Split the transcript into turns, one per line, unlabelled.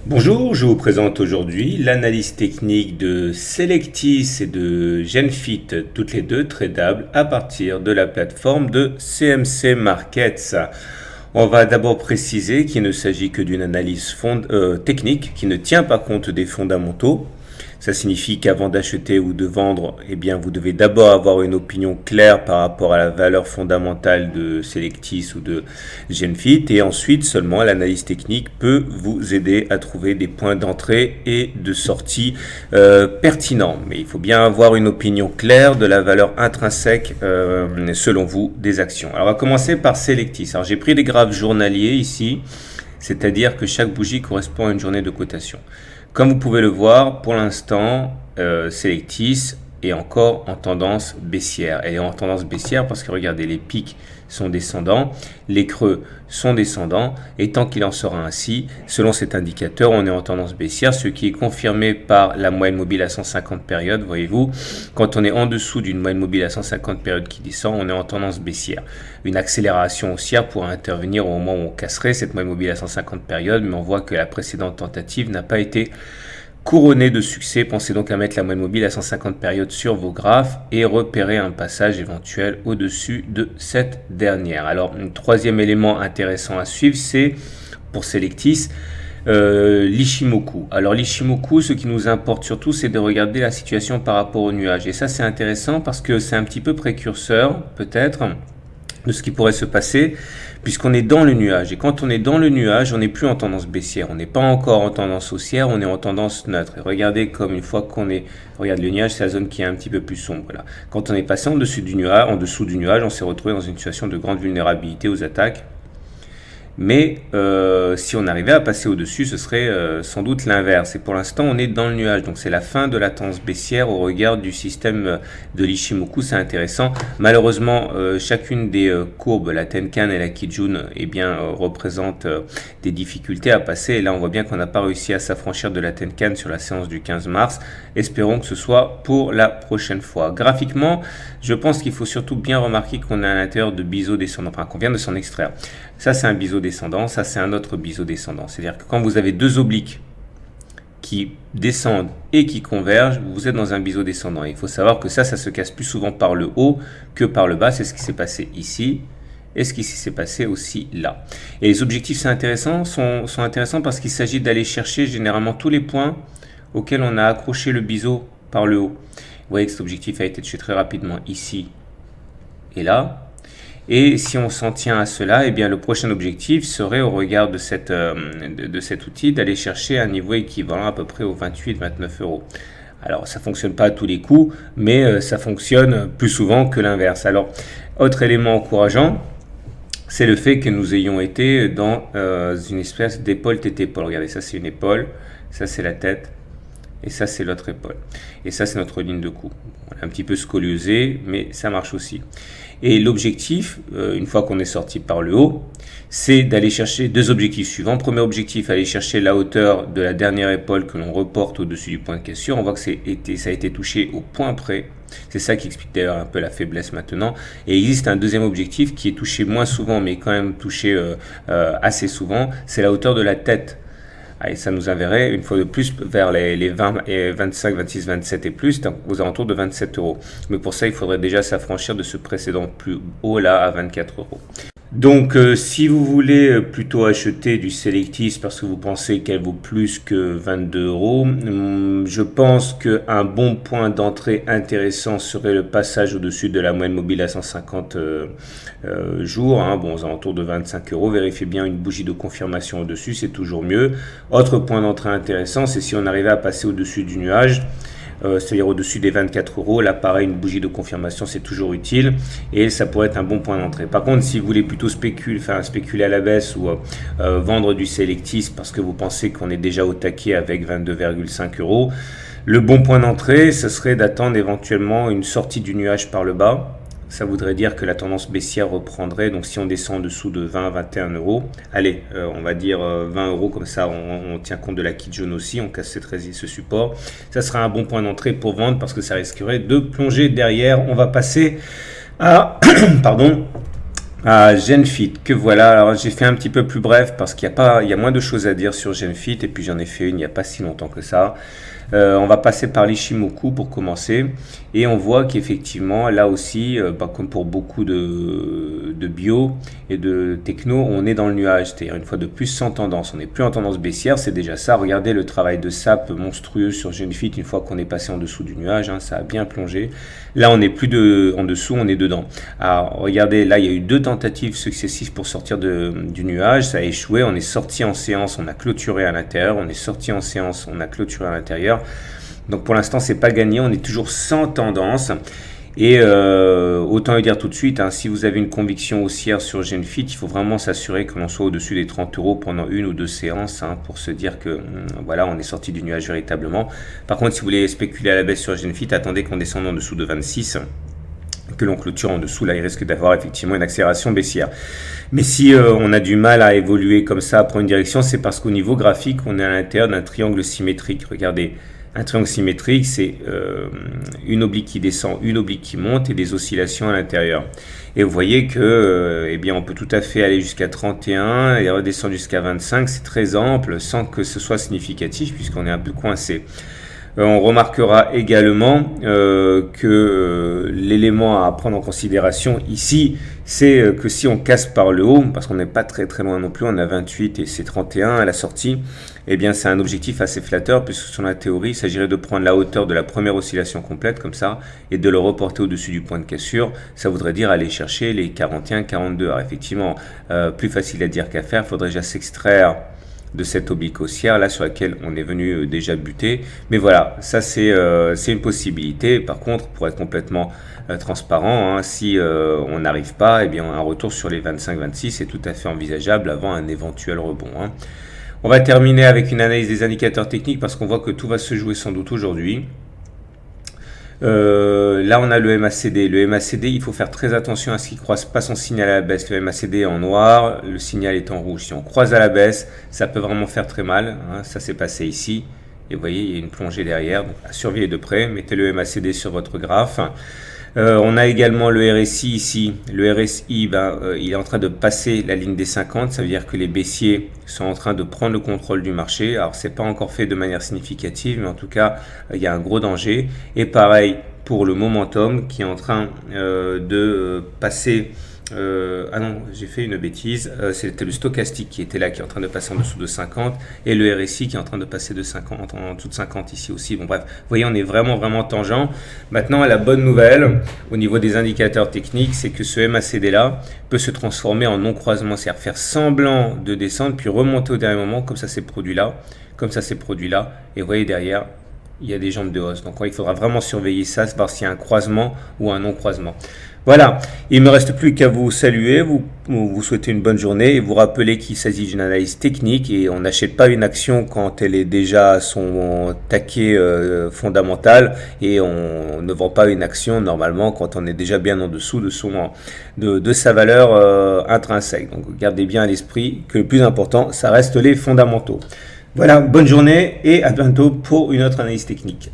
Bonjour, je vous présente aujourd'hui l'analyse technique de Selectis et de Genfit, toutes les deux tradables à partir de la plateforme de CMC Markets. On va d'abord préciser qu'il ne s'agit que d'une analyse technique qui ne tient pas compte des fondamentaux. Ça signifie qu'avant d'acheter ou de vendre, eh bien, vous devez d'abord avoir une opinion claire par rapport à la valeur fondamentale de Selectis ou de Genfit. Et ensuite, seulement l'analyse technique peut vous aider à trouver des points d'entrée et de sortie pertinents. Mais il faut bien avoir une opinion claire de la valeur intrinsèque, selon vous, des actions. Alors, on va commencer par Selectis. Alors, j'ai pris des graphes journaliers ici, c'est-à-dire que chaque bougie correspond à une journée de cotation. Comme vous pouvez le voir, pour l'instant, Selectis est encore en tendance baissière. Elle est en tendance baissière parce que regardez, les pics sont descendants, les creux sont descendants, et tant qu'il en sera ainsi, selon cet indicateur, on est en tendance baissière, ce qui est confirmé par la moyenne mobile à 150 périodes. Voyez-vous, quand on est en dessous d'une moyenne mobile à 150 périodes qui descend, on est en tendance baissière. Une accélération haussière pourra intervenir au moment où on casserait cette moyenne mobile à 150 périodes, mais on voit que la précédente tentative n'a pas été couronné de succès. Pensez donc à mettre la moyenne mobile à 150 périodes sur vos graphes et repérer un passage éventuel au-dessus de cette dernière. Alors, un troisième élément intéressant à suivre, c'est pour Selectis, l'Ichimoku. Alors l'Ichimoku, ce qui nous importe surtout, c'est de regarder la situation par rapport au nuage. Et ça, c'est intéressant parce que c'est un petit peu précurseur, peut-être, de ce qui pourrait se passer, puisqu'on est dans le nuage. Et quand on est dans le nuage, on n'est plus en tendance baissière. On n'est pas encore en tendance haussière, on est en tendance neutre. Et regardez comme une fois qu'on est... Regarde, le nuage, c'est la zone qui est un petit peu plus sombre. Là. Quand on est passé en dessous du nuage, on s'est retrouvé dans une situation de grande vulnérabilité aux attaques. Mais si on arrivait à passer au-dessus, ce serait sans doute l'inverse. Et pour l'instant, on est dans le nuage. Donc c'est la fin de la tendance baissière au regard du système de l'Ichimoku. C'est intéressant. Malheureusement, chacune des courbes, la Tenkan et la Kijun, eh bien, représente des difficultés à passer. Et là, on voit bien qu'on n'a pas réussi à s'affranchir de la Tenkan sur la séance du 15 mars. Espérons que ce soit pour la prochaine fois. Graphiquement, je pense qu'il faut surtout bien remarquer qu'on est à l'intérieur de biseaux descendants, enfin qu'on vient de s'en extraire. Ça, c'est un biseau descendant, ça, c'est un autre biseau descendant. C'est-à-dire que quand vous avez deux obliques qui descendent et qui convergent, vous êtes dans un biseau descendant. Il faut savoir que ça se casse plus souvent par le haut que par le bas. C'est ce qui s'est passé ici et ce qui s'est passé aussi là. Et les objectifs sont intéressants parce qu'il s'agit d'aller chercher généralement tous les points auxquels on a accroché le biseau par le haut. Vous voyez que cet objectif a été touché très rapidement ici et là. Et si on s'en tient à cela, eh bien le prochain objectif serait au regard de cet outil d'aller chercher un niveau équivalent à peu près aux 28-29 euros. Alors ça ne fonctionne pas à tous les coups, mais ça fonctionne plus souvent que l'inverse. Alors, autre élément encourageant, c'est le fait que nous ayons été dans une espèce d'épaule tête-épaule. Regardez, ça c'est une épaule, ça c'est la tête. Et ça, c'est l'autre épaule. Et ça, c'est notre ligne de coup. On est un petit peu scoliosé, mais ça marche aussi. Et l'objectif, une fois qu'on est sorti par le haut, c'est d'aller chercher deux objectifs suivants. Premier objectif, aller chercher la hauteur de la dernière épaule que l'on reporte au-dessus du point de cassure. On voit que ça a été touché au point près. C'est ça qui explique d'ailleurs un peu la faiblesse maintenant. Et il existe un deuxième objectif qui est touché moins souvent, mais quand même touché assez souvent. C'est la hauteur de la tête. Et ça nous enverrait une fois de plus vers les 20, et 25, 26, 27 et plus, donc aux alentours de 27 euros. Mais pour ça, il faudrait déjà s'affranchir de ce précédent plus haut là à 24 euros. Donc, si vous voulez plutôt acheter du Selectis parce que vous pensez qu'elle vaut plus que 22 euros, je pense qu'un bon point d'entrée intéressant serait le passage au-dessus de la moyenne mobile à 150 jours, hein, bon, aux alentours de 25 euros. Vérifiez bien une bougie de confirmation au-dessus, c'est toujours mieux. Autre point d'entrée intéressant, c'est si on arrivait à passer au-dessus du nuage. C'est-à-dire au-dessus des 24 euros. Là, pareil, une bougie de confirmation, c'est toujours utile et ça pourrait être un bon point d'entrée. Par contre, si vous voulez plutôt spéculer à la baisse ou vendre du Selectis parce que vous pensez qu'on est déjà au taquet avec 22,5 euros, le bon point d'entrée, ce serait d'attendre éventuellement une sortie du nuage par le bas. Ça voudrait dire que la tendance baissière reprendrait. Donc si on descend en dessous de 20-21 euros, allez, on va dire 20 euros, comme ça on tient compte de la Kijun aussi, on casse ce support. Ça sera un bon point d'entrée pour vendre parce que ça risquerait de plonger derrière. On va passer à Ah, GenFit, que voilà. Alors j'ai fait un petit peu plus bref parce qu'il y a pas, il y a moins de choses à dire sur GenFit et puis j'en ai fait une il n'y a pas si longtemps que ça. On va passer par l'Ishimoku pour commencer et on voit qu'effectivement là aussi, comme pour beaucoup de bio et de techno, on est dans le nuage, c'est-à-dire une fois de plus sans tendance. On n'est plus en tendance baissière, c'est déjà ça. Regardez le travail de sap monstrueux sur GenFit une fois qu'on est passé en dessous du nuage, hein, ça a bien plongé. Là, on n'est plus en dessous, on est dedans. Alors, regardez, là, il y a eu deux tentatives successives pour sortir du nuage. Ça a échoué. On est sorti en séance, on a clôturé à l'intérieur. On est sorti en séance, on a clôturé à l'intérieur. Donc, pour l'instant, c'est pas gagné. On est toujours sans tendance. Et autant le dire tout de suite, hein, si vous avez une conviction haussière sur GenFit, il faut vraiment s'assurer que l'on soit au-dessus des 30 euros pendant une ou deux séances, hein, pour se dire que voilà, on est sorti du nuage véritablement. Par contre, si vous voulez spéculer à la baisse sur GenFit, attendez qu'on descende en dessous de 26, que l'on clôture en dessous. Là, il risque d'avoir effectivement une accélération baissière. Mais si on a du mal à évoluer comme ça, à prendre une direction, c'est parce qu'au niveau graphique, on est à l'intérieur d'un triangle symétrique. Regardez. Un triangle symétrique, c'est une oblique qui descend, une oblique qui monte et des oscillations à l'intérieur. Et vous voyez que, eh bien, on peut tout à fait aller jusqu'à 31 et redescendre jusqu'à 25. C'est très ample sans que ce soit significatif puisqu'on est un peu coincé. On remarquera également que l'élément à prendre en considération ici, c'est que si on casse par le haut, parce qu'on n'est pas très très loin non plus, on a 28 et c'est 31 à la sortie, eh bien c'est un objectif assez flatteur puisque sur la théorie, il s'agirait de prendre la hauteur de la première oscillation complète comme ça et de le reporter au-dessus du point de cassure. Ça voudrait dire aller chercher les 41, 42. Alors effectivement, plus facile à dire qu'à faire, il faudrait déjà s'extraire de cette oblique haussière là sur laquelle on est venu déjà buter, mais voilà, ça c'est une possibilité. Par contre, pour être complètement transparent, hein, si on n'arrive pas, eh bien un retour sur les 25-26 est tout à fait envisageable avant un éventuel rebond, hein. On va terminer avec une analyse des indicateurs techniques parce qu'on voit que tout va se jouer sans doute aujourd'hui. Là, on a le MACD. Le MACD, il faut faire très attention à ce qu'il ne croise pas son signal à la baisse. Le MACD est en noir, le signal est en rouge. Si on croise à la baisse, ça peut vraiment faire très mal, hein. Ça s'est passé ici. Et vous voyez, il y a une plongée derrière. Donc, à surveiller de près. Mettez le MACD sur votre graphe. On a également le RSI ici. Le RSI, il est en train de passer la ligne des 50. Ça veut dire que les baissiers sont en train de prendre le contrôle du marché. Alors, c'est pas encore fait de manière significative, mais en tout cas, il y a un gros danger. Et pareil pour le momentum qui est en train de passer. Ah non, j'ai fait une bêtise. C'était le stochastique qui était là, qui est en train de passer en dessous de 50, et le RSI qui est en train de passer de 50 en dessous de 50 ici aussi. Bon bref, vous voyez, on est vraiment tangent. Maintenant, la bonne nouvelle au niveau des indicateurs techniques, c'est que ce MACD là peut se transformer en non-croisement, c'est-à-dire faire semblant de descendre puis remonter au dernier moment, comme ça s'est produit là, et vous voyez derrière, il y a des jambes de hausse. Donc il faudra vraiment surveiller ça, voir s'il y a un croisement ou un non-croisement. Voilà, il ne me reste plus qu'à vous saluer, vous souhaiter une bonne journée et vous rappeler qu'il s'agit d'une analyse technique et on n'achète pas une action quand elle est déjà à son taquet fondamental, et on ne vend pas une action normalement quand on est déjà bien en dessous de sa valeur intrinsèque. Donc gardez bien à l'esprit que le plus important, ça reste les fondamentaux. Voilà, bonne journée et à bientôt pour une autre analyse technique.